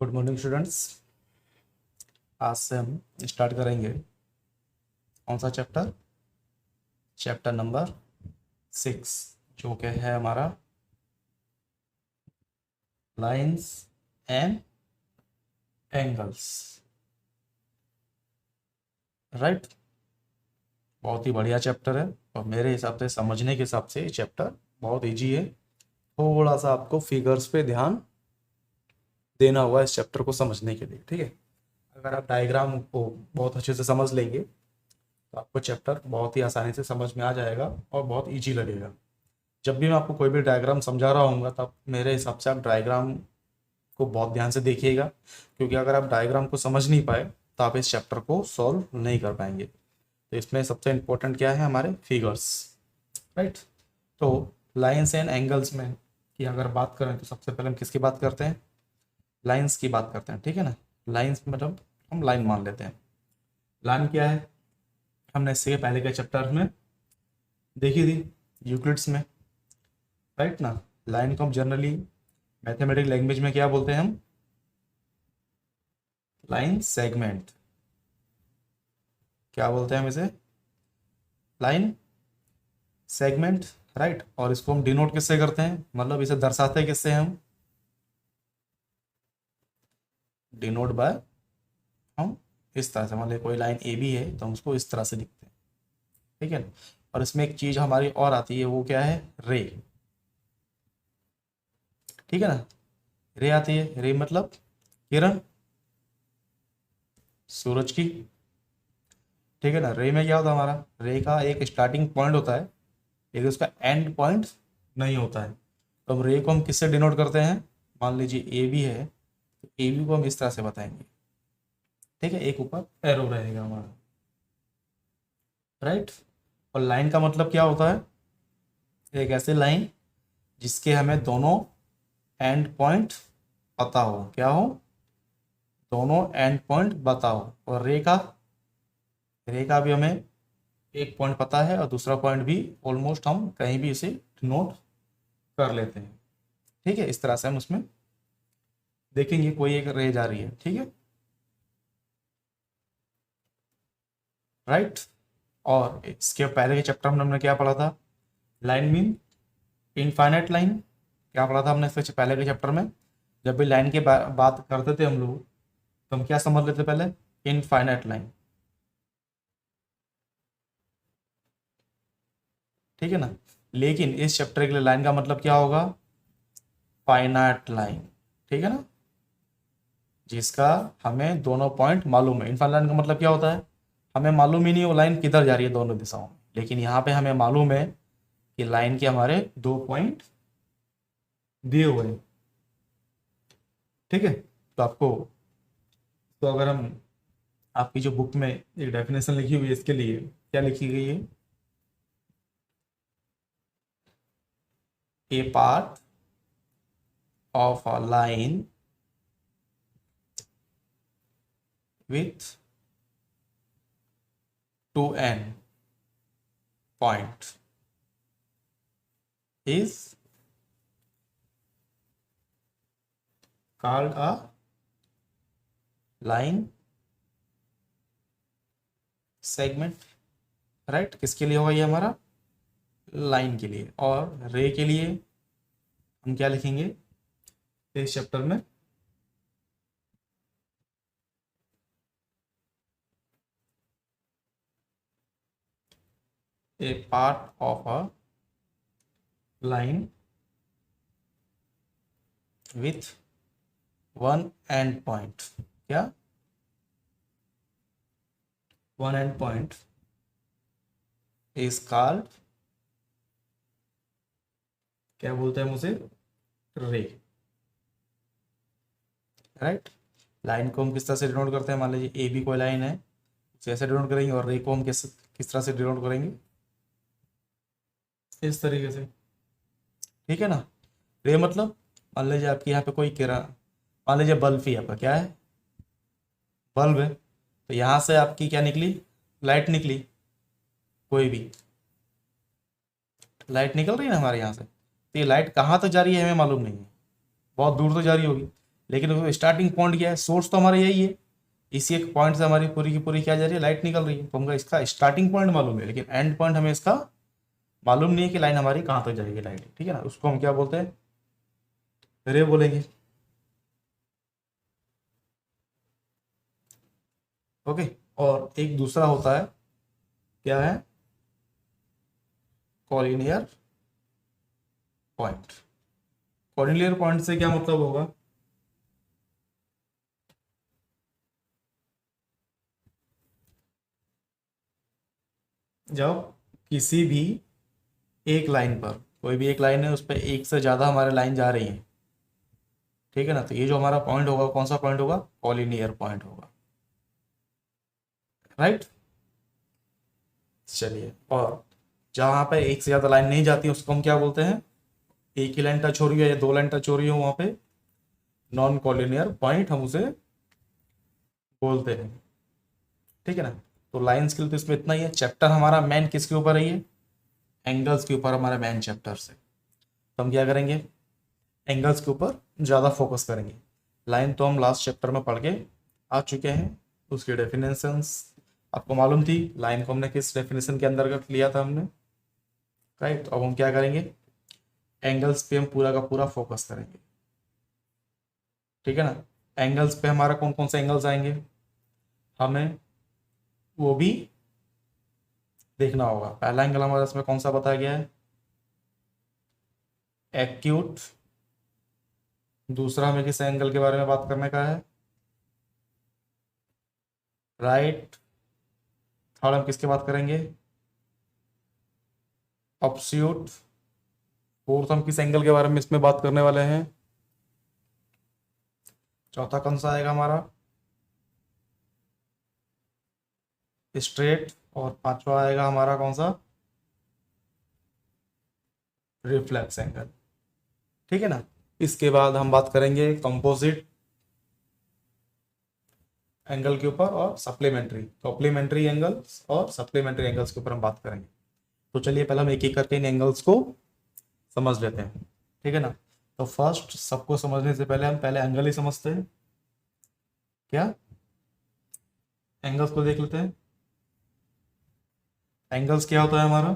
Good morning students. आज से हम स्टार्ट करेंगे कौन सा चैप्टर? चैप्टर नंबर 6, जो कि है हमारा लाइंस एंड एंगल्स। राइट, बहुत ही बढ़िया चैप्टर है और मेरे हिसाब से, समझने के हिसाब से, ये चैप्टर बहुत इजी है। थोड़ा सा आपको फिगर्स पे ध्यान देना होगा इस चैप्टर को समझने के लिए, ठीक है। अगर आप डायग्राम को बहुत अच्छे से समझ लेंगे तो आपको चैप्टर बहुत ही आसानी से समझ में आ जाएगा और बहुत इजी लगेगा। जब भी मैं आपको कोई भी डायग्राम समझा रहा हूँ तब मेरे हिसाब से आप डायग्राम को बहुत ध्यान से देखिएगा, क्योंकि अगर आप डायग्राम को समझ नहीं पाए तो आप इस चैप्टर को सॉल्व नहीं कर पाएंगे। तो इसमें सबसे इम्पोर्टेंट क्या है? हमारे फिगर्स। राइट, तो लाइंस एंड एंगल्स में की अगर बात करें तो सबसे पहले हम किसकी बात करते हैं? लाइंस की बात करते हैं, ठीक है ना। लाइंस मतलब हम लाइन मान लेते हैं। लाइन क्या है? हमने इससे पहले के चैप्टर में देखी थी, यूक्लिड्स में। राइट ना। लाइन को हम जनरली मैथमेटिक लैंग्वेज में क्या बोलते हैं? हम लाइन सेगमेंट। क्या बोलते हैं हम इसे? Line segment. राइट, और इसको हम डिनोट किससे करते हैं? मतलब इसे दर्शाते हैं किससे? हम डिनोट बाय, हम इस तरह से, मान लीजिए कोई लाइन ए बी है तो हम उसको इस तरह से लिखते हैं, ठीक है ना। और इसमें एक चीज हमारी और आती है, वो क्या है? रे। ठीक है ना, रे आती है। रे मतलब किरण, सूरज की। ठीक है ना। रे में क्या होता है? हमारा रे का एक स्टार्टिंग पॉइंट होता है, लेकिन उसका एंड पॉइंट नहीं होता है। तो हम रे को हम किससे डिनोट करते हैं? मान लीजिए ए बी है तो ए बी को हम इस तरह से बताएंगे, ठीक है। एक ऊपर एरो रहेगा हमारा। राइट, और लाइन का मतलब क्या होता है? एक ऐसी लाइन जिसके हमें दोनों एंड पॉइंट पता हो। क्या हो? दोनों एंड पॉइंट बताओ। और रे का भी हमें एक पॉइंट पता है और दूसरा पॉइंट भी ऑलमोस्ट हम कहीं भी इसे नोट कर लेते हैं, ठीक है। इस तरह से हम उसमें देखेंगे कोई एक रे जा रही है, ठीक है। राइट, और इसके पहले के चैप्टर में हमने क्या पढ़ा था? Line mean infinite line. क्या पढ़ा था हमने इससे पहले के चैप्टर में? जब भी लाइन की बात करते थे हम लोग तो हम क्या समझ लेते पहले? इनफाइनाइट लाइन, ठीक है ना। लेकिन इस चैप्टर के लिए लाइन का मतलब क्या होगा? फाइनाइट लाइन, ठीक है ना, जिसका हमें दोनों पॉइंट मालूम है। इनफाइनाइट लाइन का मतलब क्या होता है? हमें मालूम ही नहीं वो लाइन किधर जा रही है दोनों दिशाओं में, लेकिन यहाँ पे हमें मालूम है कि लाइन के हमारे दो पॉइंट दिए हुए हैं, ठीक है। तो आपको, तो अगर हम, आपकी जो बुक में एक डेफिनेशन लिखी हुई है इसके लिए, क्या लिखी गई है? A part of a line with two end point is called a line segment. Right, किसके लिए होगा ये? हमारा लाइन के लिए। और रे के लिए हम क्या लिखेंगे इस चैप्टर में? A part of a line with one end point. क्या? One end point is called, क्या बोलते हैं उसे? रे। राइट, लाइन को हम किस तरह से डिनोट करते हैं? मान लीजिए ए बी कोई लाइन है, उसे ऐसे डिनोट करेंगे, और रे को हम किस किस तरह से डिनोट करेंगे? इस तरीके से, ठीक है ना। रे मतलब, मान लीजिए आपके यहाँ पे कोई किरण, मान लीजिए बल्ब ही आपका क्या है? बल्ब है। तो यहाँ से आपकी क्या निकली? लाइट निकली। कोई भी लाइट निकल रही है ना हमारे यहाँ से, तो ये लाइट कहाँ तक जा रही है हमें मालूम नहीं है, बहुत दूर तक जा रही होगी। लेकिन उसमें स्टार्टिंग पॉइंट क्या है, सोर्स तो हमारा यही है, इसी एक पॉइंट से हमारी पूरी की पूरी क्या जा रही है, लाइट निकल रही है। तो हमको इसका स्टार्टिंग पॉइंट मालूम है, लेकिन एंड पॉइंट हमें इसका मालूम नहीं है कि लाइन हमारी कहाँ तक जाएगी लाइट, ठीक है ना। उसको हम क्या बोलते हैं, रे बोलेंगे। ओके। और एक दूसरा होता है, क्या है, कॉलिनियर पॉइंट। कॉलिनियर पॉइंट से क्या मतलब होगा, जब किसी भी एक लाइन पर, कोई भी एक लाइन है उस पर एक से ज़्यादा हमारे लाइन जा रही है, ठीक है ना, तो ये जो हमारा पॉइंट होगा कौन सा पॉइंट होगा, कॉलिनियर पॉइंट होगा, राइट। चलिए, और जहाँ पे एक से ज़्यादा लाइन नहीं जाती उसको हम क्या बोलते हैं, एक ही लाइन टच हो रही है या दो लाइन टच हो रही हो, वहाँ पे नॉन कॉलिनियर पॉइंट हम उसे बोलते हैं, ठीक है ना। तो लाइन स्किल तो इसमें इतना ही है। चैप्टर हमारा मेन किसके ऊपर है, ये एंगल्स के ऊपर हमारा मेन चैप्टर से। तो हम क्या करेंगे, एंगल्स के ऊपर ज़्यादा फोकस करेंगे। लाइन तो हम लास्ट चैप्टर में पढ़ के आ चुके हैं, उसकी डेफिनेशंस आपको मालूम थी, लाइन को हमने किस डेफिनेशन के अंतर्गत लिया था हमने, राइट। अब हम क्या करेंगे, एंगल्स पे हम पूरा का पूरा फोकस करेंगे, ठीक है ना। एंगल्स पे हमारा कौन कौन से एंगल्स आएंगे, हमें वो भी देखना होगा। पहला एंगल हमारा इसमें कौन सा बताया गया है, एक्यूट। दूसरा हमें किस एंगल के बारे में बात करने का है, राइट। थर्ड हम किसके बात करेंगे, ऑब्स्यूट। फोर्थ हम किस एंगल के बारे में इसमें बात करने वाले हैं, चौथा कौन सा आएगा हमारा, स्ट्रेट। और पांचवा आएगा हमारा कौन सा, रिफ्लेक्स एंगल, ठीक है ना। इसके बाद हम बात करेंगे कंपोजिट एंगल के ऊपर और सप्लीमेंट्री, कॉम्प्लीमेंट्री एंगल्स और सप्लीमेंट्री एंगल्स के ऊपर हम बात करेंगे। तो चलिए पहले हम एक एक करके इन एंगल्स को समझ लेते हैं, ठीक है ना। तो फर्स्ट, सबको समझने से पहले हम पहले एंगल ही समझते हैं, क्या, एंगल्स को देख लेते हैं। एंगल्स क्या होता है हमारा,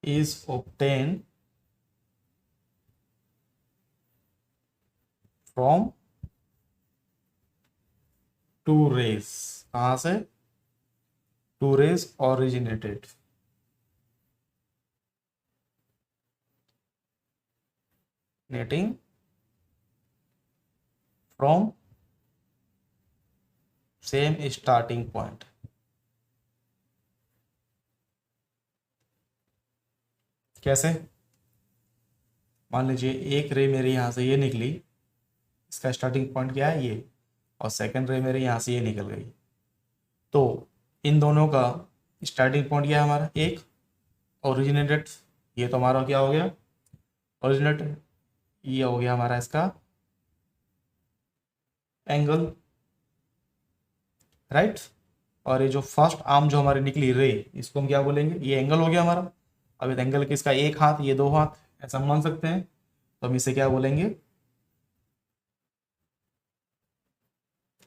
is obtain from two rays, कहां से, टू रेज ऑरिजिनेटेड नेटिंग फ्रॉम सेम स्टार्टिंग पॉइंट। कैसे, मान लीजिए एक रे मेरी यहाँ से ये निकली, इसका स्टार्टिंग पॉइंट क्या है ये, और सेकंड रे मेरे यहाँ से ये निकल गई, तो इन दोनों का स्टार्टिंग पॉइंट क्या है हमारा, एक ओरिजिनेटेड, ये तो हमारा क्या हो गया, ओरिजिनेटेड, ये हो गया हमारा इसका एंगल, राइट। और ये जो फर्स्ट आर्म जो हमारी निकली रे, इसको हम क्या बोलेंगे, ये एंगल हो गया हमारा। अब इस एंगल के इसका एक हाथ, ये दो हाथ, ऐसा हम मान सकते हैं। तो हम इसे क्या बोलेंगे,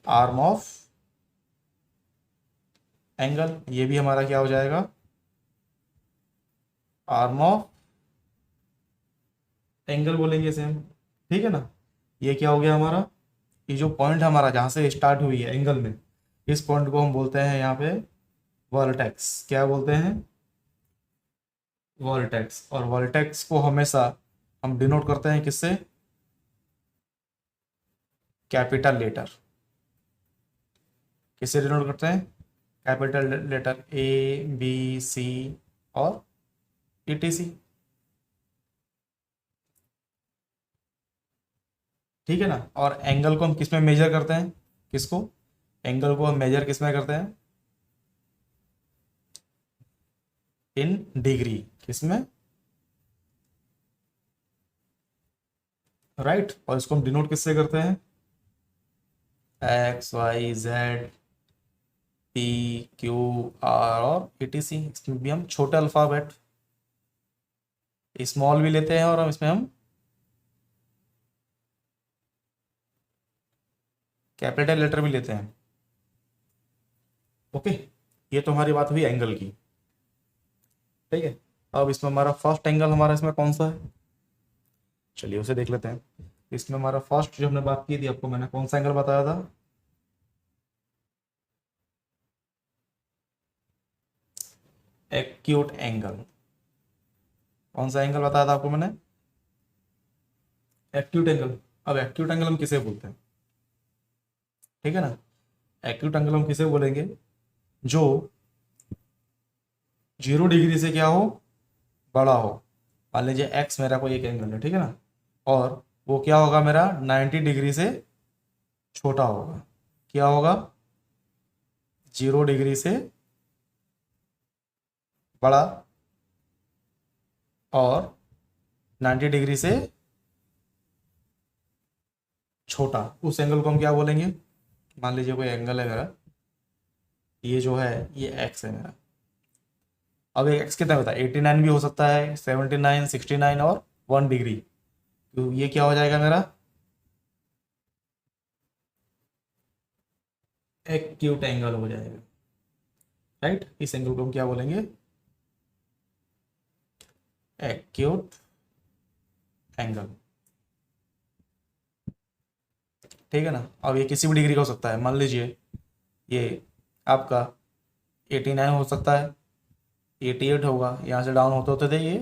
आर्म ऑफ एंगल। ये भी हमारा क्या हो जाएगा, आर्म ऑफ एंगल बोलेंगे इसे हम, ठीक है ना। ये क्या हो गया हमारा, ये जो पॉइंट हमारा जहां से स्टार्ट हुई है एंगल में, इस पॉइंट को हम बोलते हैं यहाँ पे वर्टेक्स। क्या बोलते हैं, वर्टेक्स। और वर्टेक्स को हमेशा हम डिनोट करते हैं किससे, कैपिटल लेटर। किससे डिनोट करते हैं, capital letter, A B C और ETC, ठीक है ना। और एंगल को हम किस में मेजर करते हैं, किसको, एंगल को हम मेजर किस में करते हैं, इन डिग्री, किस में, राइट। और इसको हम डिनोट किससे करते हैं, XYZ PQR और ETC। इसमें भी हम छोटे अल्फाबेट स्मॉल भी लेते हैं और हम इसमें हम कैपिटल लेटर भी लेते हैं। ओके, ये तो हमारी बात हुई एंगल की। ठीक है, अब इसमें हमारा फर्स्ट एंगल हमारा इसमें कौन सा है, चलिए उसे देख लेते हैं। इसमें हमारा फर्स्ट जो हमने बात की थी, आपको मैंने कौन सा एंगल बताया था, एक्यूट एंगल। कौन सा एंगल बताया था आपको मैंने, एक्यूट एंगल। अब एक्यूट एंगल हम किसे बोलते हैं, ठीक है ना, एक्यूट एंगल हम किसे बोलेंगे, जो 0 डिग्री से क्या हो, बड़ा हो। मान लीजिए एक्स मेरा कोई एक एंगल है, ठीक है ना, और वो क्या होगा मेरा 90 डिग्री से छोटा होगा। क्या होगा, 0 डिग्री से बड़ा और 90 डिग्री से छोटा, उस एंगल को हम क्या बोलेंगे। मान लीजिए कोई एंगल है मेरा, ये जो है ये एक्स है मेरा। अब एक एक्स कितना होता है, 89 भी हो सकता है, 79, 69 और 1 डिग्री। तो ये क्या हो जाएगा मेरा, एक्यूट एंगल हो जाएगा। राइट, इस एंगल को हम क्या बोलेंगे, एक्यूट एंगल। ठीक है ना, अब ये किसी भी डिग्री का हो सकता है। मान लीजिए ये आपका 89 हो सकता है, 88 होगा, यहाँ से डाउन होते होते थे ये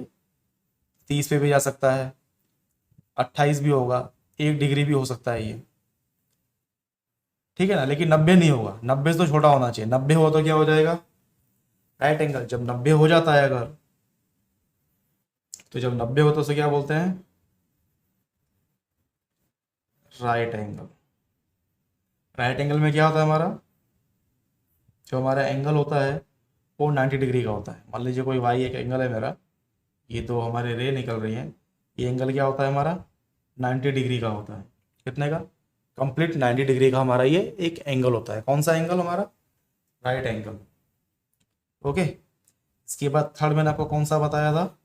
30 पे भी जा सकता है, 28 भी होगा, 1 डिग्री भी हो सकता है ये। ठीक है ना, लेकिन 90 नहीं होगा, 90 से तो छोटा होना चाहिए। 90 हो तो क्या हो जाएगा, राइट एंगल। जब 90 हो जाता है अगर, तो जब 90 हो तो उसे क्या बोलते हैं, राइट एंगल। राइट एंगल में क्या होता है हमारा, जो हमारा एंगल होता है वो 90 डिग्री का होता है। मान लीजिए कोई वाई एक एंगल है मेरा, ये तो हमारे रे निकल रही है, ये एंगल क्या होता है हमारा 90 डिग्री का होता है। कितने का, कंप्लीट 90 डिग्री का हमारा ये एक एंगल होता है। कौन सा एंगल हमारा, राइट एंगल। ओके, इसके बाद थर्ड मैंने आपको कौन सा बताया था,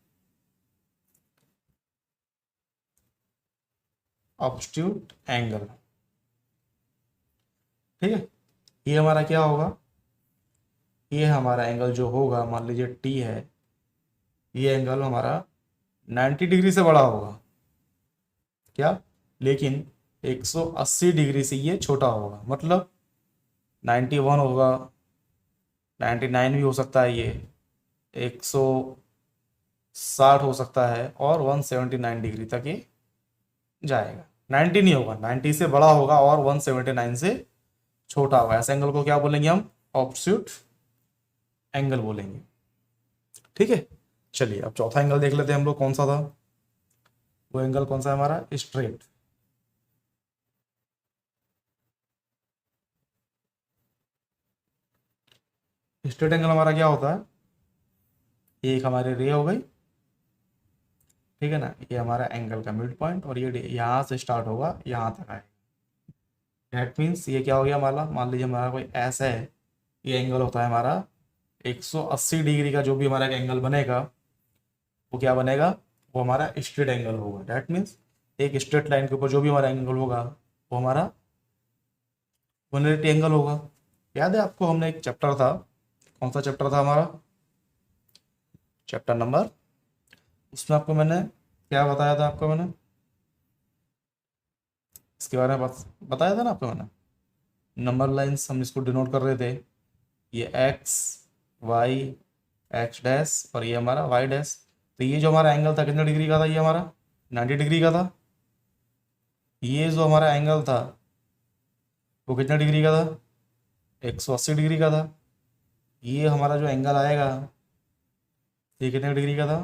ऑब्स्ट्यूट एंगल। ठीक है, ये हमारा क्या होगा, ये हमारा एंगल जो होगा, मान लीजिए टी है, ये एंगल हमारा 90 डिग्री से बड़ा होगा क्या, लेकिन 180 डिग्री से ये छोटा होगा। मतलब 91 होगा, 99 भी हो सकता है, ये 160 हो सकता है, और 179 डिग्री तक ये जाएगा। 90 नहीं होगा, 90 से बड़ा होगा और 179 से छोटा होगा। ऐसे एंगल को क्या बोलेंगे हम, ऑब्ट्यूट एंगल बोलेंगे। ठीक है, चलिए अब चौथा एंगल देख लेते हैं हम लोग, कौन सा था वो एंगल, कौन सा है हमारा, स्ट्रेट। स्ट्रेट एंगल हमारा क्या होता है, ये एक हमारी रे हो गई, ठीक है ना, ये हमारा एंगल का मिड पॉइंट, और ये यहाँ से स्टार्ट होगा यहाँ तक आए। दैट मीन्स ये क्या हो गया हमारा, मान लीजिए हमारा कोई ऐसा है, ये एंगल होता है हमारा 180 डिग्री का। जो भी हमारा एंगल बनेगा वो क्या बनेगा, वो हमारा स्ट्रेट एंगल होगा। दैट मीन्स एक स्ट्रेट लाइन के ऊपर जो भी हमारा एंगल होगा वो हमारा 180 एंगल होगा। याद है आपको, हमने एक चैप्टर था, कौन सा चैप्टर था हमारा, चैप्टर नंबर, उसमें आपको मैंने क्या बताया था, आपको मैंने इसके बारे में बताया था ना आपको मैंने, नंबर लाइंस हम इसको डिनोट कर रहे थे, ये एक्स वाई, एक्स डैश, और ये हमारा वाई डैश। तो ये जो हमारा एंगल था कितने डिग्री का था, ये हमारा 90 डिग्री का था। ये जो हमारा एंगल था वो कितने डिग्री का था, 180 डिग्री का था। ये हमारा जो एंगल आएगा ये कितने डिग्री का था,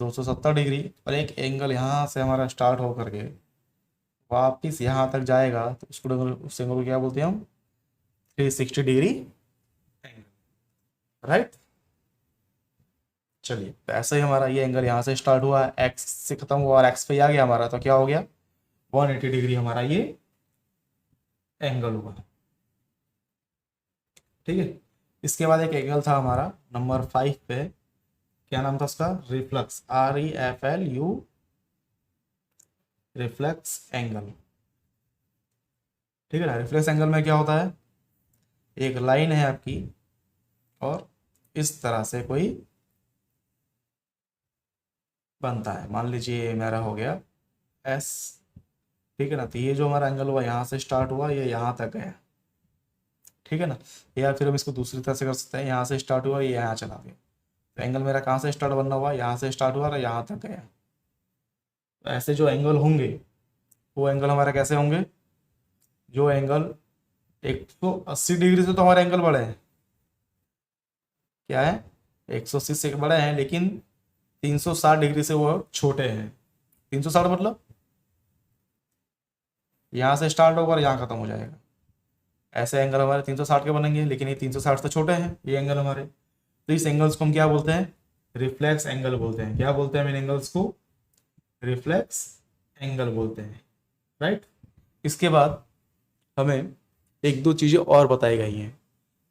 270 डिग्री। और एक एंगल यहाँ से हमारा स्टार्ट हो करके वापिस यहाँ तक जाएगा, तो उसको उस एंगल को क्या बोलते हैं हम, 360 डिग्री एंगल। राइट, चलिए तो ऐसे ही हमारा ये एंगल यहाँ से स्टार्ट हुआ, एक्स से खत्म हुआ और एक्स पे आ गया हमारा, तो क्या हो गया 180 डिग्री हमारा ये एंगल हुआ। ठीक है, इसके बाद एक एंगल था हमारा नंबर 5 पे, क्या नाम था उसका, रिफ्लक्स, REFLU, रिफ्लेक्स एंगल। ठीक है ना। रिफ्लेक्स एंगल में क्या होता है, एक लाइन है आपकी और इस तरह से कोई बनता है, मान लीजिए मेरा हो गया एस, ठीक है ना। तो ये जो हमारा एंगल हुआ यहाँ से स्टार्ट हुआ, ये यहाँ तक गया, ठीक है ना। या फिर हम इसको दूसरी तरह से कर सकते हैं, यहाँ से स्टार्ट हुआ, ये यहाँ चला गया। तो एंगल मेरा कहाँ से स्टार्ट बनना हुआ, यहाँ से स्टार्ट हुआ और यहाँ तक गया। तो ऐसे जो एंगल होंगे वो एंगल हमारे कैसे होंगे, जो एंगल 180 डिग्री से तो हमारे एंगल बड़े हैं, क्या है 180 से बड़े हैं, लेकिन 360 डिग्री से वो छोटे हैं। 360 मतलब यहाँ से स्टार्ट होगा और यहाँ खत्म हो जाएगा। ऐसे एंगल हमारे 360 के बनेंगे, लेकिन ये 360 से छोटे हैं ये एंगल हमारे। तो इस एंगल्स को हम क्या बोलते हैं, रिफ्लेक्स एंगल बोलते हैं। क्या बोलते हैं इन एंगल्स को, रिफ्लेक्स एंगल बोलते हैं, राइट। इसके बाद हमें एक दो चीज़ें और बताई गई हैं।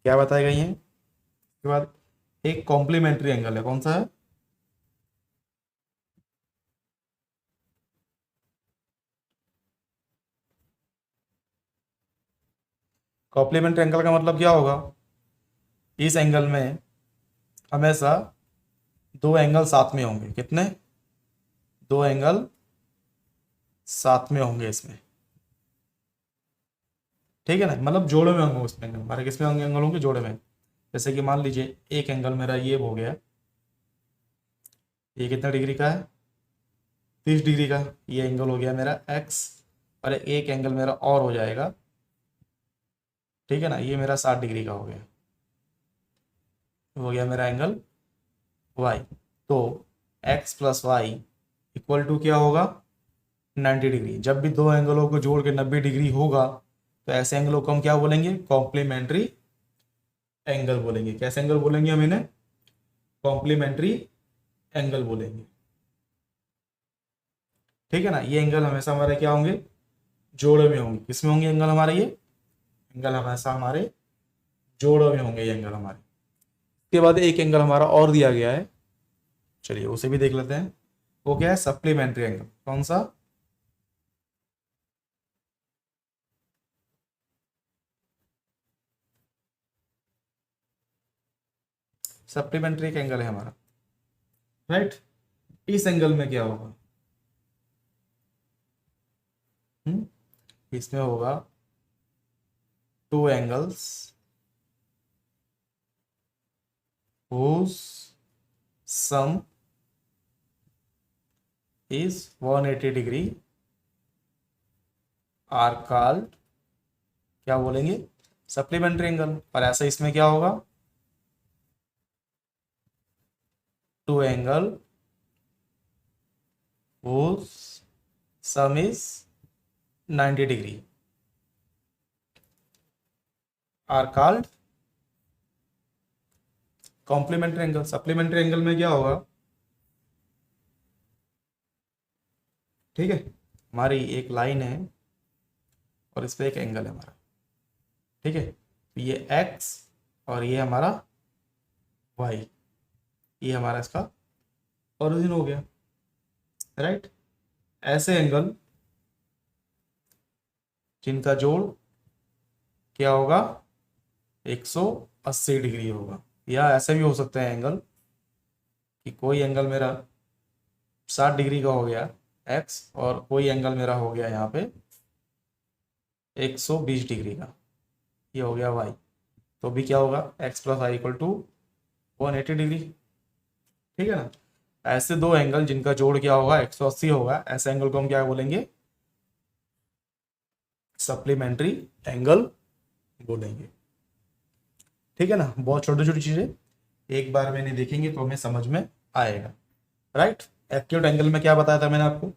क्या बताई गई हैं, इसके बाद एक कॉम्प्लीमेंट्री एंगल है, कौन सा है, कॉम्प्लीमेंट्री एंगल का मतलब क्या होगा, इस एंगल में हमेशा दो एंगल साथ में होंगे। कितने, दो एंगल साथ में होंगे इसमें, ठीक है ना, मतलब जोड़े में होंगे उसमें एंगल हमारे, किसमें होंगे एंगल होंगे, जोड़े में। जैसे कि मान लीजिए एक एंगल मेरा ये हो गया, ये कितना डिग्री का है, 30 डिग्री का, ये एंगल हो गया मेरा एक्स, और एक एंगल मेरा और हो जाएगा, ठीक है ना, ये मेरा 60 डिग्री का हो गया मेरा एंगल वाई। तो X plus Y equal to क्या होगा, 90 डिग्री। जब भी दो एंगलों को जोड़ के 90 डिग्री होगा तो ऐसे एंगलों को हम क्या बोलेंगे, कॉम्प्लीमेंट्री एंगल बोलेंगे। कैसे एंगल बोलेंगे हम इन्हें, कॉम्प्लीमेंट्री एंगल बोलेंगे, ठीक है ना। ये एंगल हमेशा हमारे क्या होंगे, जोड़े में होंगे। किसमें होंगे एंगल हमारे, ये एंगल हमेशा हमारे जोड़ों में होंगे ये एंगल हमारे। इसके बाद एक एंगल हमारा और दिया गया है, चलिए उसे भी देख लेते हैं। वो क्या है, सप्लीमेंट्री एंगल। कौन सा, सप्लीमेंट्री एक एंगल है हमारा, राइट। इस एंगल में क्या होगा, इसमें होगा two angles whose sum is 180 degree are called, क्या बोलेंगे, सप्लीमेंट्री एंगल। और ऐसा इसमें क्या होगा, two angle whose sum is 90 degree are called complementary angle. Supplementary angle में क्या होगा, ठीक है, हमारी एक लाइन है और इस पे एक एंगल है हमारा, ठीक है। ये x और ये हमारा y, ये हमारा इसका ओरिजिन हो गया, राइट। ऐसे एंगल जिनका जोड़ क्या होगा, 180 डिग्री होगा। या ऐसे भी हो सकते हैं एंगल कि कोई एंगल मेरा 60 डिग्री का हो गया x और कोई एंगल मेरा हो गया यहाँ पे 120 डिग्री का, ये हो गया y। तो भी क्या होगा, x plus Y equal to 180 degree, ठीक है ना। ऐसे दो एंगल जिनका जोड़ क्या होगा, 180 होगा, ऐसे एंगल को हम क्या बोलेंगे, सप्लीमेंट्री एंगल बोलेंगे, ठीक है ना। बहुत छोटी छोटी चीजें एक बार में नहीं देखेंगे तो हमें समझ में आएगा, राइट। एक्यूट एंगल में क्या बताया था मैंने आपको,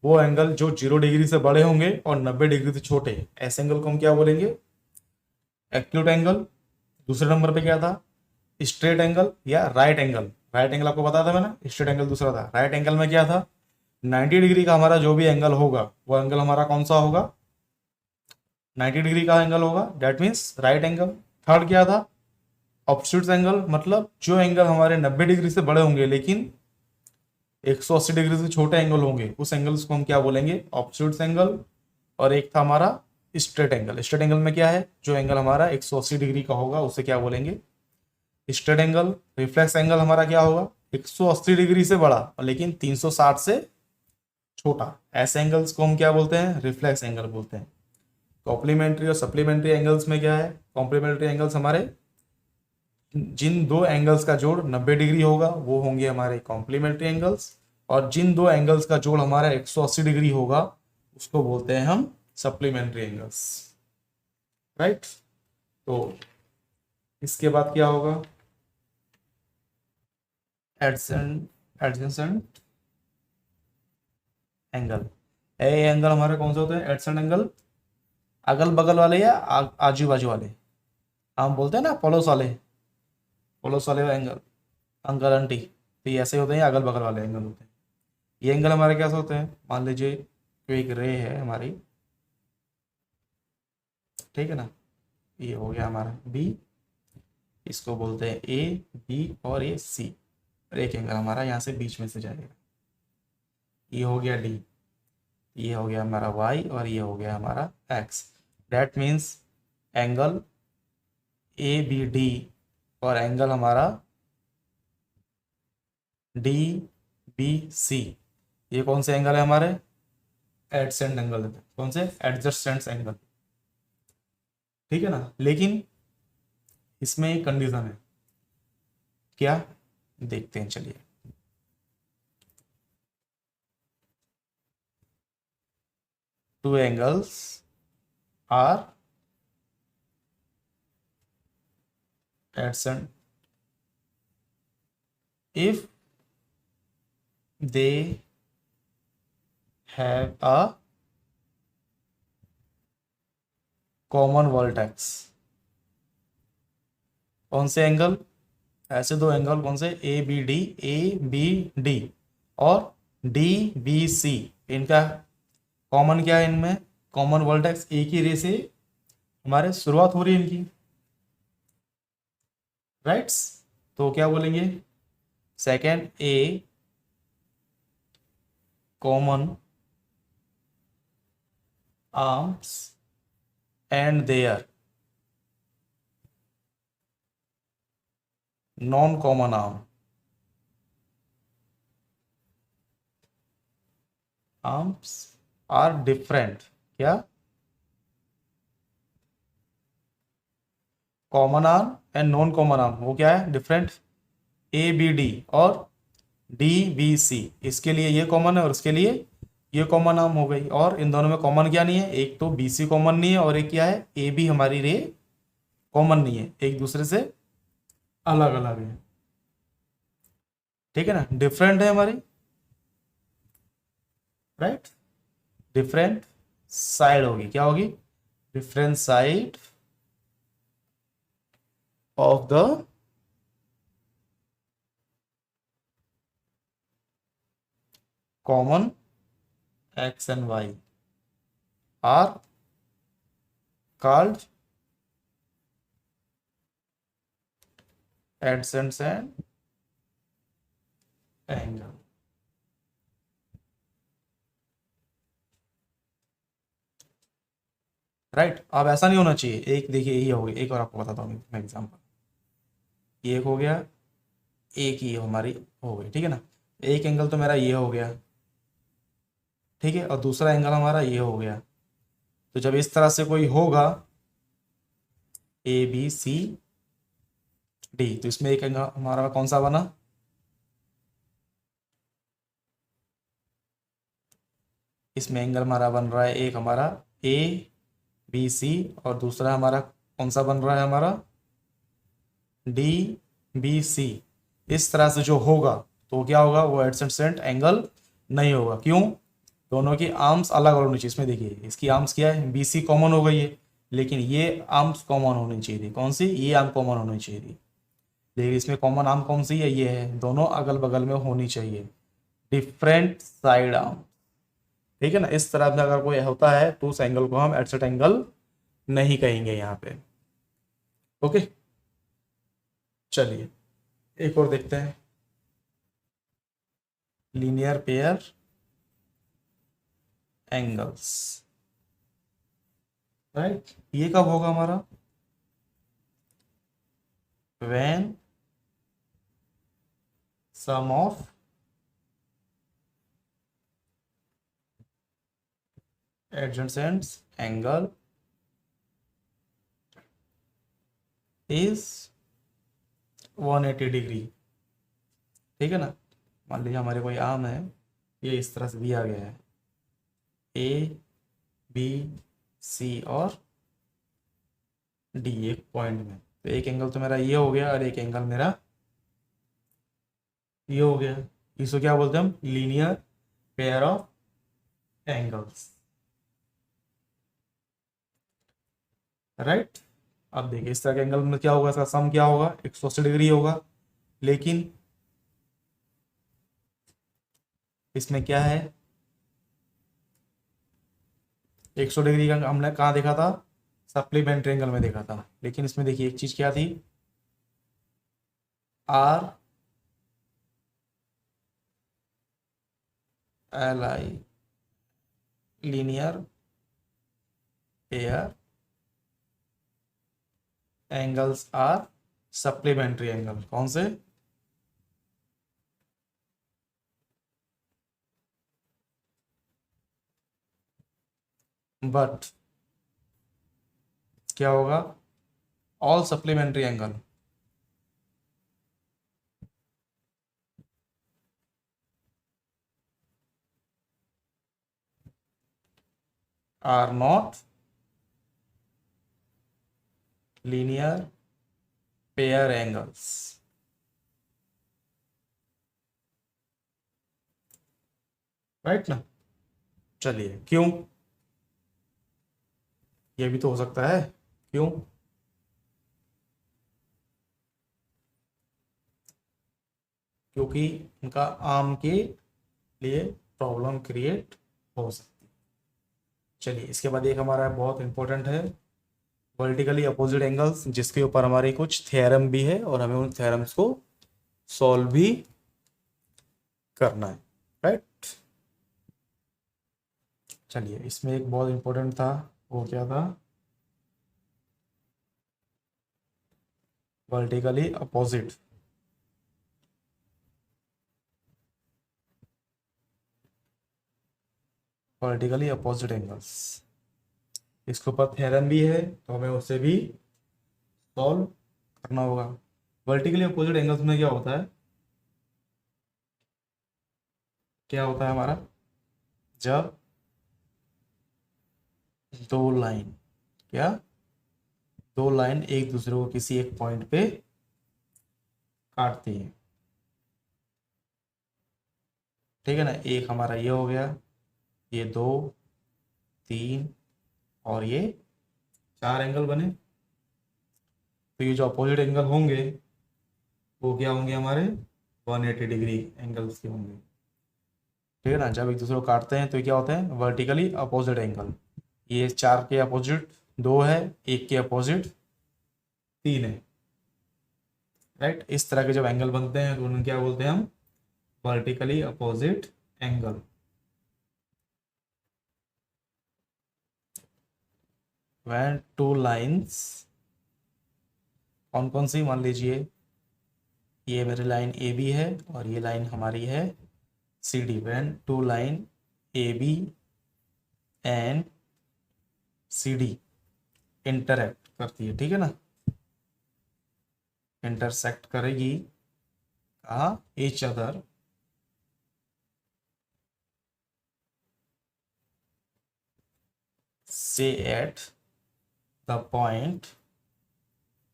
वो एंगल जो 0 डिग्री से बड़े होंगे और 90 डिग्री से छोटे, ऐसे एंगल को हम क्या बोलेंगे, एक्यूट एंगल। दूसरे नंबर पे क्या था, स्ट्रेट एंगल या राइट एंगल। राइट एंगल आपको बताया था मैंने, स्ट्रेट एंगल दूसरा था। राइट एंगल में क्या था, 90 डिग्री का हमारा जो भी एंगल होगा वो एंगल हमारा कौन सा होगा, 90 डिग्री का एंगल होगा, that means right angle. Third क्या था, ऑपोजिट एंगल, मतलब जो एंगल हमारे 90 डिग्री से बड़े होंगे लेकिन 180 डिग्री से छोटे एंगल होंगे, उस एंगल को हम क्या बोलेंगे, ऑपोजिट एंगल। और एक था हमारा स्ट्रेट एंगल। स्ट्रेट एंगल में क्या है, जो एंगल हमारा 180 डिग्री का होगा उसे क्या बोलेंगे, स्ट्रेट एंगल। रिफ्लेक्स एंगल हमारा क्या होगा, 180 डिग्री से बड़ा लेकिन 360 से छोटा। ऐसे एंगल्स को हम क्या बोलते हैं, रिफ्लेक्स एंगल बोलते हैं। कॉम्प्लीमेंट्री और सप्लीमेंट्री एंगल्स में क्या है, कॉम्प्लीमेंट्री एंगल्स हमारे जिन दो एंगल्स का जोड़ 90 डिग्री होगा वो होंगे हमारे कॉम्प्लीमेंट्री एंगल्स, और जिन दो एंगल्स का जोड़ हमारा 180 डिग्री होगा उसको बोलते हैं हम सप्लीमेंट्री एंगल्स। राइट। तो इसके बाद क्या होगा, एडजेसेंट एंगल। ए एंगल हमारे कौन से होते हैं, एडजेसेंट एंगल, अगल बगल वाले या आजू बाजू वाले, हम बोलते हैं ना पड़ोस वाले एंगल, अंकल आंटी, तो ये ऐसे होते हैं, अगल बगल वाले एंगल होते हैं। ये एंगल हमारे कैसे होते हैं, मान लीजिए कोई एक रे है हमारी, ठीक है ना, ये हो गया हमारा बी, इसको बोलते हैं ए बी और ये सी, और एक एंगल हमारा यहाँ से बीच में से जाएगा, ये हो गया डी, ये हो गया हमारा वाई और ये हो गया हमारा X. That means angle A B D और एंगल हमारा डी बी सी, ये कौन से एंगल है हमारे, एडजेसेंट एंगल है। कौन से, एडजस्टेंट एंगल, ठीक है ना। लेकिन इसमें एक कंडीशन है, क्या, देखते हैं चलिए। Two angles are adjacent if they have a common vertex। कौन से एंगल, ऐसे दो एंगल कौन से, ए बी डी और डी बी सी, इनका कॉमन क्या है, इनमें कॉमन वर्टेक्स एक ही रे से हमारे शुरुआत हो रही है इनकी, राइट्स। तो क्या बोलेंगे, second a common arms and their non common arms are different, क्या, common arm and non common arm, वो क्या है, डिफरेंट। ए बी डी और डी बी सी, इसके लिए ये कॉमन है और इसके लिए ये कॉमन आर्म हो गई, और इन दोनों में कॉमन क्या नहीं है, एक तो बी सी कॉमन नहीं है और एक क्या है, ए बी हमारी रे कॉमन नहीं है, एक दूसरे से अलग अलग है, ठीक है ना, डिफरेंट है हमारी, राइट। डिफरेंट साइड होगी, क्या होगी, different side of the common X and Y are called adjacent and angle। Right. अब ऐसा नहीं होना चाहिए, एक देखिए ये हो गया, एक और आपको बताता हूँ मैं एग्जांपल, ये एक हो गया, एक ये हमारी हो गई, ठीक है ना, एक एंगल तो मेरा ये हो गया, ठीक है, और दूसरा एंगल हमारा ये हो गया। तो जब इस तरह से कोई होगा ए बी सी डी, तो इसमें एक एंगल हमारा कौन सा बना, इसमें एंगल हमारा बन रहा है एक हमारा ए बी सी, और दूसरा हमारा कौन सा बन रहा है हमारा डी बी सी। इस तरह से जो होगा तो क्या होगा, वो एडजेसेंट एंगल नहीं होगा, क्यों, दोनों की आर्म्स अलग अलग होनी चाहिए। इसमें देखिए इसकी आर्म्स क्या है, बी सी कॉमन हो गई है, लेकिन ये आर्म्स कॉमन होनी चाहिए थी, कौन सी, ये आर्म कॉमन होनी चाहिए थी, लेकिन इसमें कॉमन आर्म कौन सी है, ये है, दोनों अगल बगल में होनी चाहिए, डिफरेंट साइड आर्म, ठीक है ना। इस तरह से अगर कोई होता है तो उस एंगल को हम एडजेसेंट एंगल नहीं कहेंगे यहाँ पे, ओके। चलिए एक और देखते हैं, लीनियर पेयर एंगल्स। राइट। ये कब होगा हमारा, when sum of adjacent angle is 180 degree. ठीक है ना, मान लीजिए हमारे कोई आर्म है, ये इस तरह से दिया गया है, ए बी सी और डी एक पॉइंट में, तो एक एंगल तो मेरा ये हो गया और एक एंगल मेरा ये हो गया। इसको क्या बोलते हैं हम, linear pair of angles. Right. अब देखिए इस तरह के एंगल में क्या होगा, इसका सम क्या होगा, 180 डिग्री होगा। लेकिन इसमें क्या है, 100 डिग्री का हमने कहाँ देखा था, सप्लीमेंट्री एंगल में देखा था। लेकिन इसमें देखिए एक चीज क्या थी, R L I linear pair angles are supplementary angle. कौन से, बट क्या होगा, all supplementary angle are not linear pair angles. Right ना। चलिए क्यों, ये भी तो हो सकता है, क्यों, क्योंकि उनका आर्म के लिए प्रॉब्लम क्रिएट हो सकती है। चलिए इसके बाद एक हमारा बहुत इंपॉर्टेंट है, वर्टिकली अपोजिट एंगल्स, जिसके ऊपर हमारे कुछ थ्योरम भी है और हमें उन थ्योरम्स को सॉल्व भी करना है। राइट। चलिए इसमें एक बहुत इंपॉर्टेंट था, वो क्या था, vertically opposite vertically opposite angles. इसके ऊपर थ्योरम भी है तो हमें उसे भी सॉल्व करना होगा। वर्टिकली अपोजिट एंगल्स में क्या होता है, क्या होता है हमारा, जब दो लाइन, क्या, दो लाइन एक दूसरे को किसी एक पॉइंट पे काटती हैं। ठीक है ना, एक हमारा ये हो गया, ये दो, तीन और ये चार एंगल बने। तो ये जो अपोजिट एंगल होंगे वो क्या होंगे हमारे, 180 डिग्री एंगल्स के होंगे। ठीक है ना, जब एक दूसरे को काटते हैं तो ये क्या होते हैं, वर्टिकली अपोजिट एंगल। ये चार के अपोजिट दो है, एक के अपोजिट तीन है। राइट। इस तरह के जब एंगल बनते हैं तो उन्हें क्या बोलते हैं हम, vertically opposite angle. When two lines, कौन कौन सी, मान लीजिए ये मेरी लाइन ए बी है और ये लाइन हमारी है C D. When two line A B and C D interact करती है, ठीक है ना, इंटरसेक्ट करेगी, कहा, ईच अदर से एट द पॉइंट,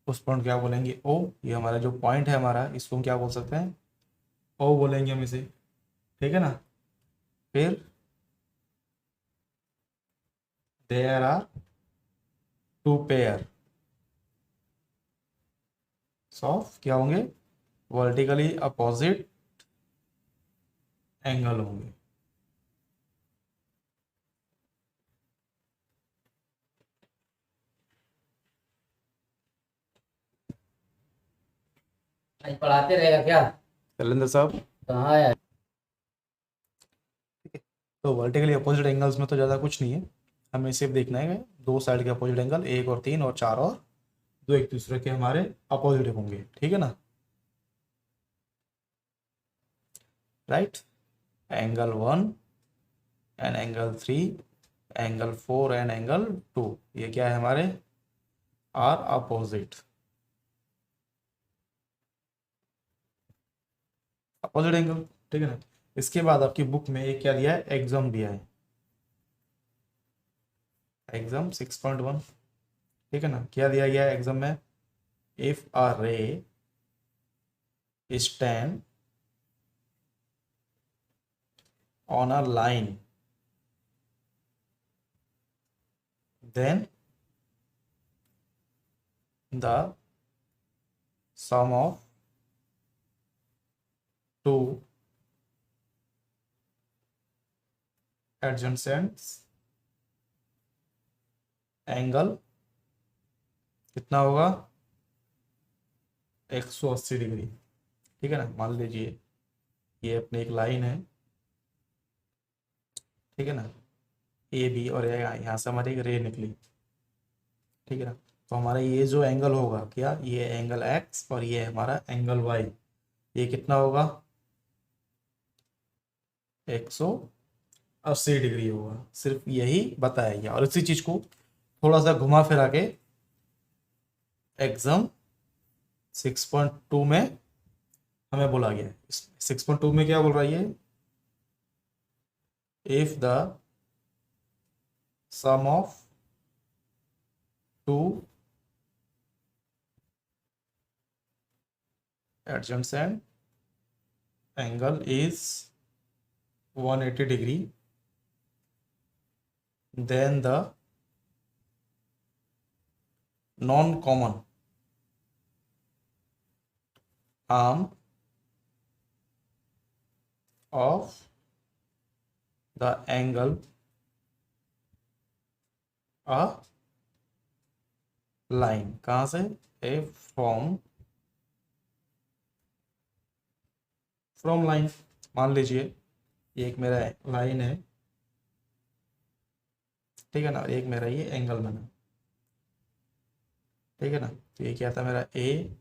उस पॉइंट क्या बोलेंगे, ओ। ये हमारा जो पॉइंट है हमारा, इसको हम क्या बोल सकते हैं, ओ बोलेंगे हम इसे। ठीक है ना। फिर there are two pair of क्या होंगे, वर्टिकली अपोजिट एंगल होंगे। आज पढ़ाते रहेगा क्या? शैलेंद्र साहब, कहाँ है? तो वर्टिकली अपोजिट एंगल्स में तो ज़्यादा कुछ नहीं है, हमें सिर्फ देखना है कि दो साइड के अपोजिट एंगल, 1 और 3 और 4 और 2 एक दूसरे के हमारे अपोजिट होंगे, ठीक है ना। Right, angle 1 and angle 3, angle 4 and angle 2, ये क्या है हमारे, आर अपोजिट, अपोजिट एंगल, ठीक है ना। इसके बाद आपकी बुक में एक क्या दिया है, एग्जाम दिया है, एग्जाम 6.1, ठीक है ना। क्या दिया गया है एग्जाम में, इफ अ रे stand on a line, then the sum of two adjacent angle कितना होगा, 180 डिग्री, ठीक है ना। मान लीजिए ये अपनी एक लाइन है, ठीक है ना, ए बी, और यहाँ से हमारी एक रे निकली, ठीक है ना। तो हमारा ये जो एंगल होगा क्या, ये एंगल एक्स और ये हमारा एंगल वाई, ये कितना होगा, 180 डिग्री होगा। सिर्फ यही बताया गया, और इसी चीज को थोड़ा सा घुमा फिरा के एग्जाम 6.2 में हमें बोला गया है। 6.2 में क्या बोल रहा है ये, if the sum of two adjacent angle is 180 degree, then the non-common arm of the angle a line, कहाँ से, a फ्रॉम लाइन। मान लीजिए ये एक मेरा लाइन है, ठीक है ना, और एक मेरा ये एंगल बना, ठीक है ना। तो ये क्या था मेरा ए,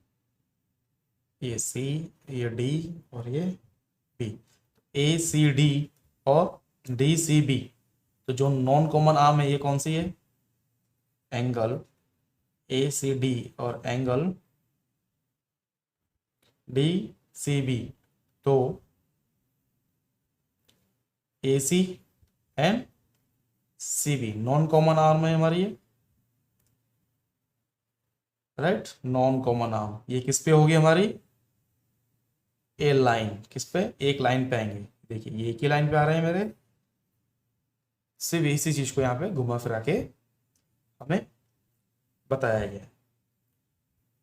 ये सी, ये डी और ये बी, ए सी डी और डी सी बी। तो जो नॉन कॉमन आर्म है ये कौन सी है, एंगल ए सी डी और एंगल डी सी बी। तो A C and C B non common arm है हमारी ये, राइट, नॉन कॉमन आर्म। ये किस पे होगी हमारी, ए लाइन, किस पे, एक लाइन पे आएंगे। देखिए ये एक ही लाइन पे आ रहे हैं मेरे, सिर्फ इसी चीज को यहाँ पे घुमा फिरा के हमें बताया गया है,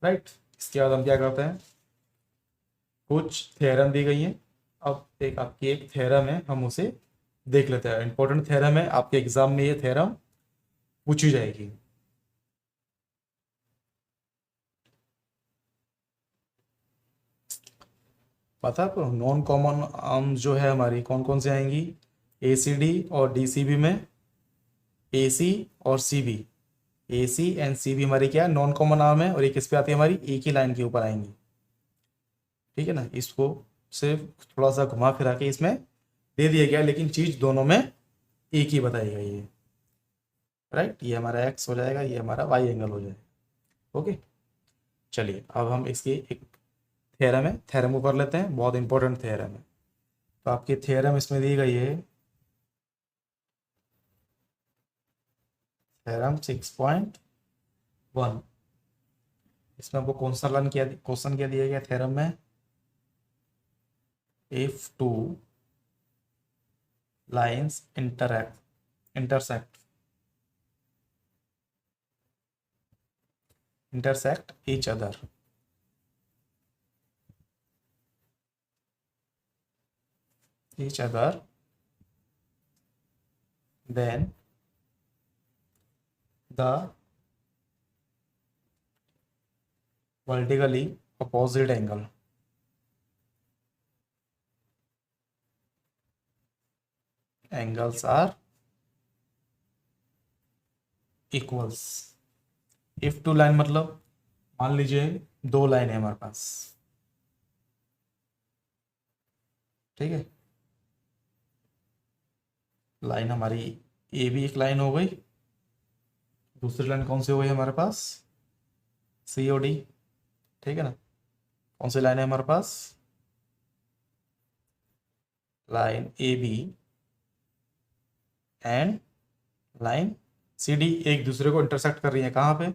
राइट। इसके बाद हम क्या करते हैं, कुछ थ्योरम दी गई है। अब एक आपकी एक थ्योरम है, हम उसे देख लेते हैं। इंपॉर्टेंट थ्योरम है, आपके एग्जाम में ये थ्योरम पूछी जाएगी। पता है आपको, नॉन कॉमन आर्म जो है हमारी कौन कौन से आएंगी, ए सी डी और डी सी बी में, ए सी और C B, A C and C B हमारी क्या है, नॉन कॉमन आर्म है, और ये किस पे आती है हमारी, एक ही लाइन के ऊपर आएंगी, ठीक है ना। इसको सिर्फ थोड़ा सा घुमा फिरा के इसमें दे दिया गया, लेकिन चीज दोनों में एक ही बताई गई है, राइट। ये हमारा एक्स हो जाएगा, ये हमारा वाई एंगल हो जाएगा, ओके। चलिए अब हम इसकी एक थ्योरम है, थ्योरम को कर लेते हैं, बहुत इंपॉर्टेंट थ्योरम है। तो आपकी थ्योरम इसमें दी गई है, थ्योरम 6.1। इसमें आपको क्वेश्चन क्या दिया गया थ्योरम में, if two lines intersect each other, then the vertically opposite angles are equals. If two line मतलब मान लीजिए दो लाइन है हमारे पास, ठीक है। लाइन हमारी ए भी एक लाइन हो गई, दूसरी लाइन कौन सी हो गई हमारे पास, सी ओ डी, ठीक है ना। कौन सी लाइन है हमारे पास, line A B and line C D एक दूसरे को इंटरसेक्ट कर रही है, कहाँ पे,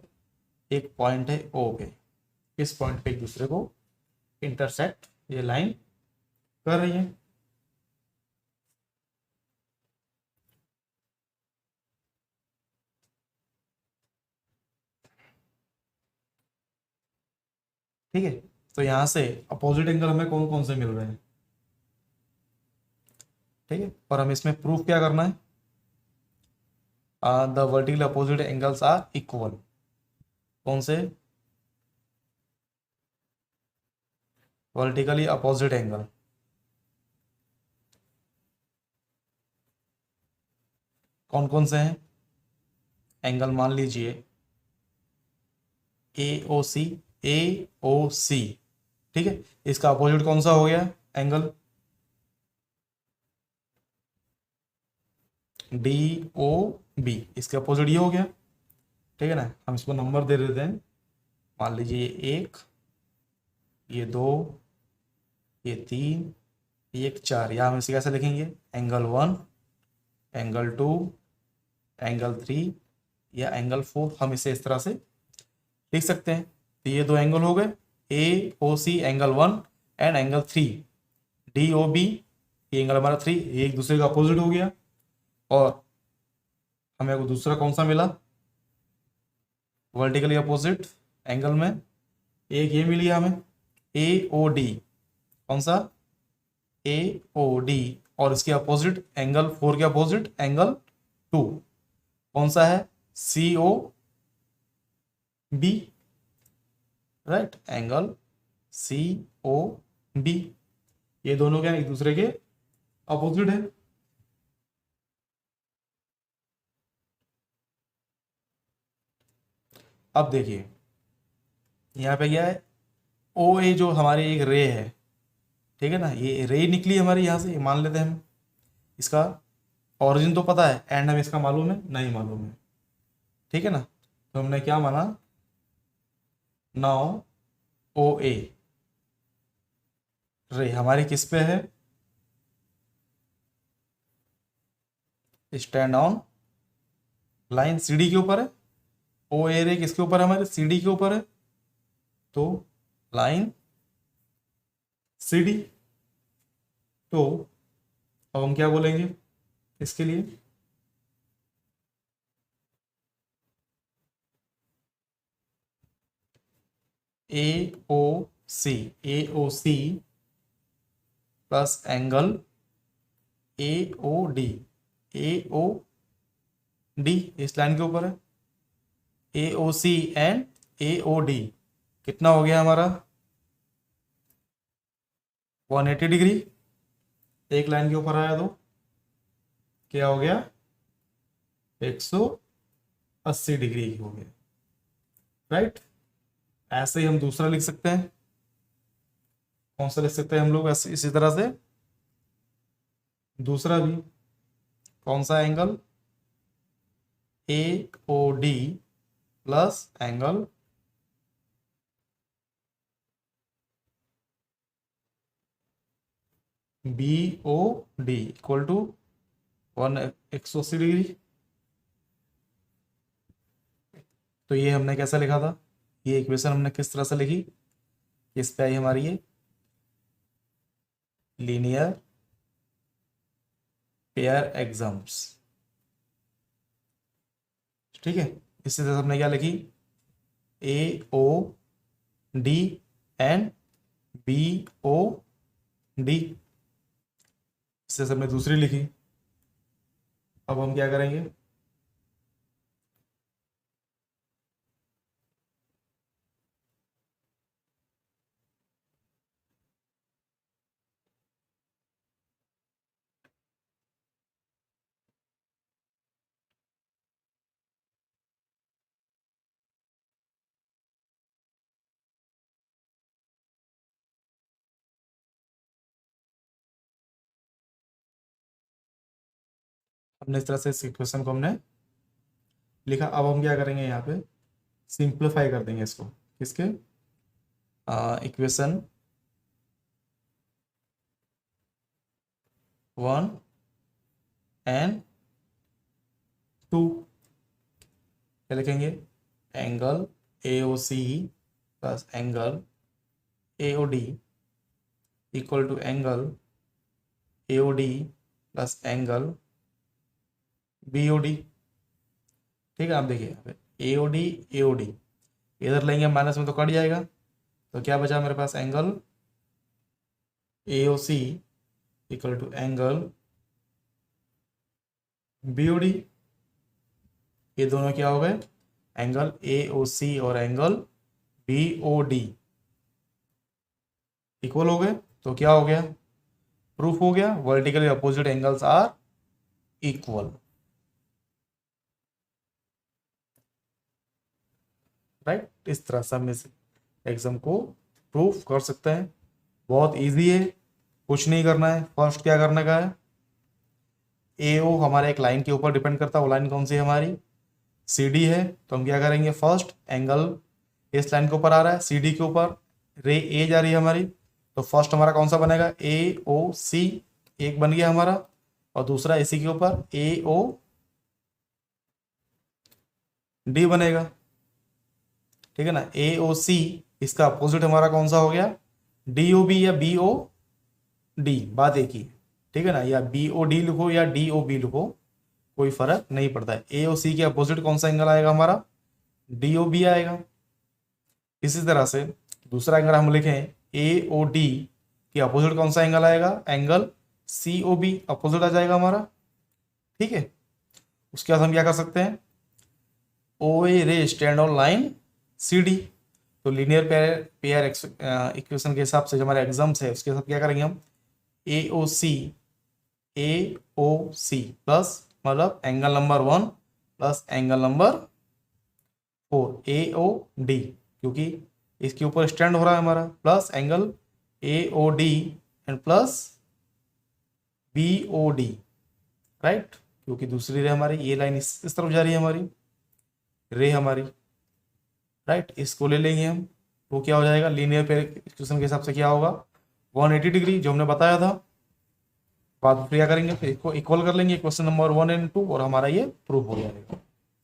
एक पॉइंट है ओ पे, इस पॉइंट पे एक दूसरे को इंटरसेक्ट ये लाइन कर रही है। ठीक है, तो यहाँ से अपोजिट एंगल हमें कौन कौन से मिल रहे हैं, ठीक है। और हमें इसमें प्रूफ क्या करना है, the vertical opposite angles are equal. कौन से, वर्टिकली अपोजिट एंगल, कौन कौन से हैं, एंगल मान लीजिए ए ओ सी, ए ओ सी, ठीक है। इसका अपोजिट कौन सा हो गया एंगल, डी ओ बी, इसके अपोजिट ये हो गया, ठीक है ना। हम इसको नंबर दे देते हैं, मान लीजिए ये एक, ये दो, ये तीन, ये एक चार, या हम इसे कैसे लिखेंगे, angle one, angle two, angle three या एंगल फोर, हम इसे इस तरह से लिख सकते हैं। तो ये दो एंगल हो गए, A O C angle one and angle three, D O B, ये एंगल हमारा थ्री, ये एक दूसरे का अपोजिट हो गया। और हमें वो दूसरा कौन सा मिला, वर्टिकली अपोजिट एंगल में एक ये मिल गया हमें, ए ओ डी, कौन सा, ए ओ डी। और इसके अपोजिट एंगल फोर के अपोजिट एंगल टू कौन सा है, C O B, right, angle C O B. ये दोनों क्या एक दूसरे के अपोजिट है। अब देखिए यहाँ पे क्या है, ओ ए जो हमारी एक रे है, ठीक है ना, ये रे निकली हमारी यहाँ से, मान लेते हैं हम। इसका ओरिजिन तो पता है, एंड हमें इसका मालूम है, नहीं मालूम है, ठीक है ना। तो हमने क्या माना, नाउ ओ ए रे हमारी किस पे है, stand on line C D के ऊपर है। ओ ए रे किसके ऊपर है, हमारे सी डी के ऊपर है, तो लाइन सी डी। तो अब हम क्या बोलेंगे इसके लिए, A O C, A O C plus angle A O D, A O D इस लाइन के ऊपर है, ए O C and A O D कितना हो गया हमारा 180 डिग्री, एक लाइन के ऊपर आया तो क्या हो गया 180 डिग्री हो गया, राइट। ऐसे ही हम दूसरा लिख सकते हैं, कौन सा लिख सकते हैं हम लोग ऐसे, इसी तरह से दूसरा भी, कौन सा angle, A O D plus angle B O D equal to 180 degree. तो ये हमने कैसा लिखा था, ये इक्वेशन हमने किस तरह से लिखी, इस पे आई हमारी ये लीनियर पेयर एग्जाम्स, ठीक है। इसी तरह से हमने क्या लिखी, A O D and B O D, इससे हमने दूसरी लिखी। अब हम क्या करेंगे, हमने इस तरह से इस इक्वेशन को हमने लिखा। अब हम क्या करेंगे, यहाँ पे सिंप्लीफाई कर देंगे इसको, किसके इक्वेशन 1 एंड 2 क्या लिखेंगे, angle AOC plus angle AOD equal to angle AOD plus angle BOD। ठीक है, आप देखिए यहाँ पे AOD इधर लेंगे माइनस में तो कट जाएगा, तो क्या बचा मेरे पास, angle AOC equal to angle BOD। ये दोनों क्या हो गए, एंगल AOC और एंगल BOD इक्वल हो गए। तो क्या हो गया, प्रूफ हो गया, vertically opposite angles are equal. Right, इस तरह से हम इस एग्जाम को प्रूफ कर सकते हैं। बहुत इजी है, कुछ नहीं करना है। फर्स्ट क्या करने का है, AO हमारे एक लाइन के ऊपर डिपेंड करता है, वो लाइन कौन सी है हमारी, CD है। तो हम क्या करेंगे, फर्स्ट एंगल इस लाइन के ऊपर आ रहा है, CD के ऊपर रे A जा रही है हमारी, तो फर्स्ट हमारा कौन सा बनेगा, AOC एक बन गया हमारा, और दूसरा AC के ऊपर AOD बनेगा। ठीक है ना, AOC इसका अपोजिट हमारा कौन सा हो गया, DOB या BOD, बात एक ही है। ठीक है ना, या BOD लिखो या DOB लिखो, कोई फर्क नहीं पड़ता है। AOC के अपोजिट कौन सा एंगल आएगा हमारा, DOB आएगा। इसी तरह से दूसरा एंगल हम लिखें, AOD के अपोजिट कौन सा एंगल आएगा, एंगल COB अपोजिट आ जाएगा हमारा। ठीक है, उसके बाद हम क्या कर सकते हैं, OA रे स्टैंड ऑन लाइन CD। तो लीनियर पेयर इक्वेशन के हिसाब से जो हमारे एग्जाम्स है उसके हिसाब क्या करेंगे हम, AOC प्लस मतलब angle number 1 plus angle number 4 AOD, क्योंकि इसके ऊपर स्टैंड हो रहा है हमारा, plus angle AOD and plus BOD। Right, क्योंकि दूसरी रे हमारी ये लाइन इस तरफ जा रही है हमारी रे हमारी। राइट, इसको ले लेंगे हम, तो क्या हो जाएगा, लीनियर पेयर इक्वेशन के हिसाब से क्या होगा, 180 डिग्री जो हमने बताया था। बाद में क्या करेंगे, फिर इसको इक्वल कर लेंगे इक्वेशन नंबर 1 एंड 2 और हमारा ये प्रूफ हो जाएगा।